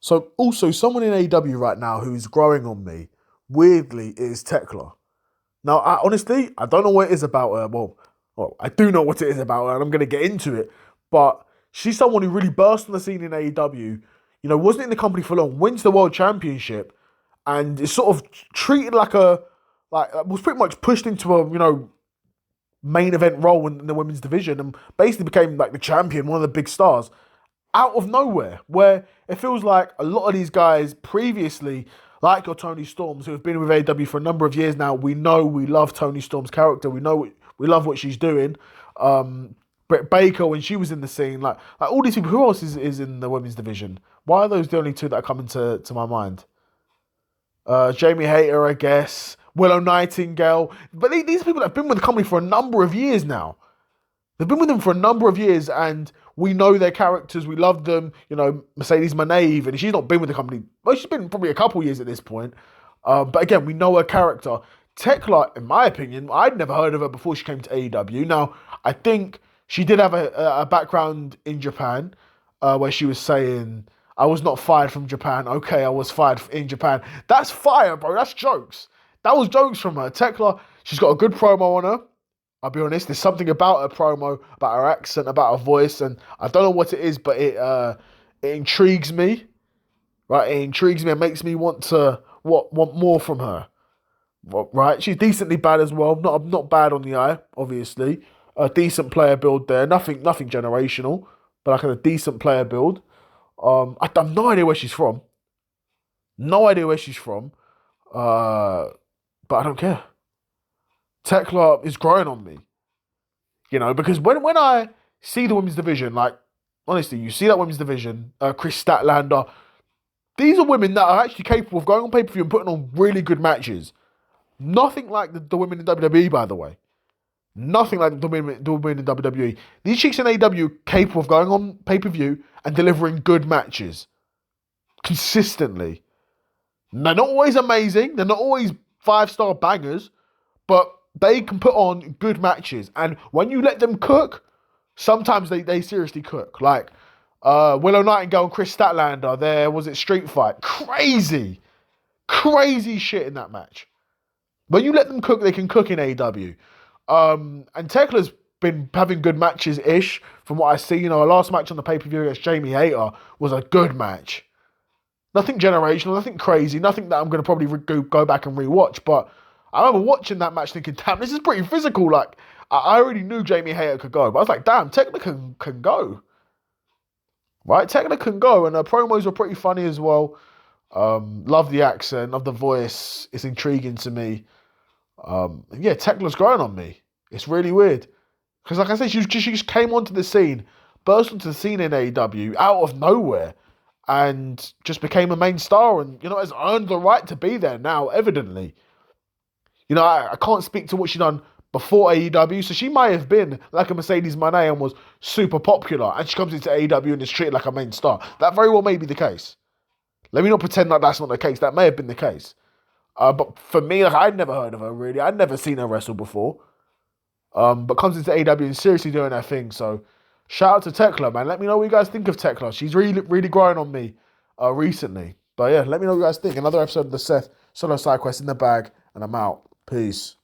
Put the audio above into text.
So also someone in AEW right now who's growing on me, weirdly, is Thekla. Now, honestly, I don't know what it is about her. Well, I do know what it is about her, and I'm going to get into it. But she's someone who really burst on the scene in AEW. Wasn't in the company for long, wins the world championship, and is sort of treated like was pretty much pushed into a main event role in the women's division, and basically became like the champion, one of the big stars out of nowhere, where it feels like a lot of these guys previously, like your Tony Storms, who have been with AEW for a number of years now, we know we love Tony Storm's character. We love what she's doing. Britt Baker, when she was in the scene, like all these people, who else is in the women's division? Why are those the only two that are coming to my mind? Jamie Hayter, I guess. Willow Nightingale. But these people have been with the company for a number of years now. They've been with them for a number of years, and we know their characters. We love them. Mercedes Moné, and she's not been with the company. Well, she's been probably a couple years at this point. But again, we know her character. Thekla, in my opinion, I'd never heard of her before she came to AEW. Now, I think she did have a background in Japan, where she was saying, I was not fired from Japan. Okay, I was fired in Japan. That's fire, bro. That's jokes. That was jokes from her. Thekla, she's got a good promo on her. I'll be honest, there's something about her promo, about her accent, about her voice, and I don't know what it is, but it intrigues me. Right? It intrigues me and makes me want more from her. Right? She's decently bad as well. Not bad on the eye, obviously. A decent player build there. Nothing generational, but like a decent player build. I have no idea where she's from. No idea where she's from. But I don't care. Thekla is growing on me. Because when I see the women's division, like, honestly, you see that women's division, Kris Statlander, these are women that are actually capable of going on pay-per-view and putting on really good matches. Nothing like the women in WWE, by the way. Nothing like the women in WWE. These chicks in AEW are capable of going on pay-per-view and delivering good matches. Consistently. They're not always amazing. They're not always 5-star bangers. But they can put on good matches. And when you let them cook, sometimes they seriously cook. Like Willow Nightingale and Kris Statlander, there was it Street Fight. Crazy shit in that match. When you let them cook, they can cook in AEW. And Tekla's been having good matches-ish from what I see. Her last match on the pay-per-view against Jamie Hayter was a good match. Nothing generational, nothing crazy, nothing that I'm going to probably go back and rewatch. But I remember watching that match thinking, damn, this is pretty physical. Like, I already knew Jamie Hayter could go. But I was like, damn, Thekla can go. Right? Thekla can go. And her promos were pretty funny as well. Love the accent, love the voice. It's intriguing to me. Yeah, Tekla's growing on me. It's really weird. Because like I said, she just came onto the scene, burst onto the scene in AEW out of nowhere, and just became a main star and, has earned the right to be there now, evidently. I can't speak to what she done before AEW, so she might have been like a Mercedes Moné and was super popular, and she comes into AEW and is treated like a main star. That very well may be the case. Let me not pretend like that's not the case. That may have been the case. But for me, I'd never heard of her, really. I'd never seen her wrestle before. But comes into AEW and seriously doing her thing. So, shout out to Thekla, man. Let me know what you guys think of Thekla. She's really, really growing on me recently. But yeah, let me know what you guys think. Another episode of the Seth Solo Side Quest in the bag, and I'm out. Peace.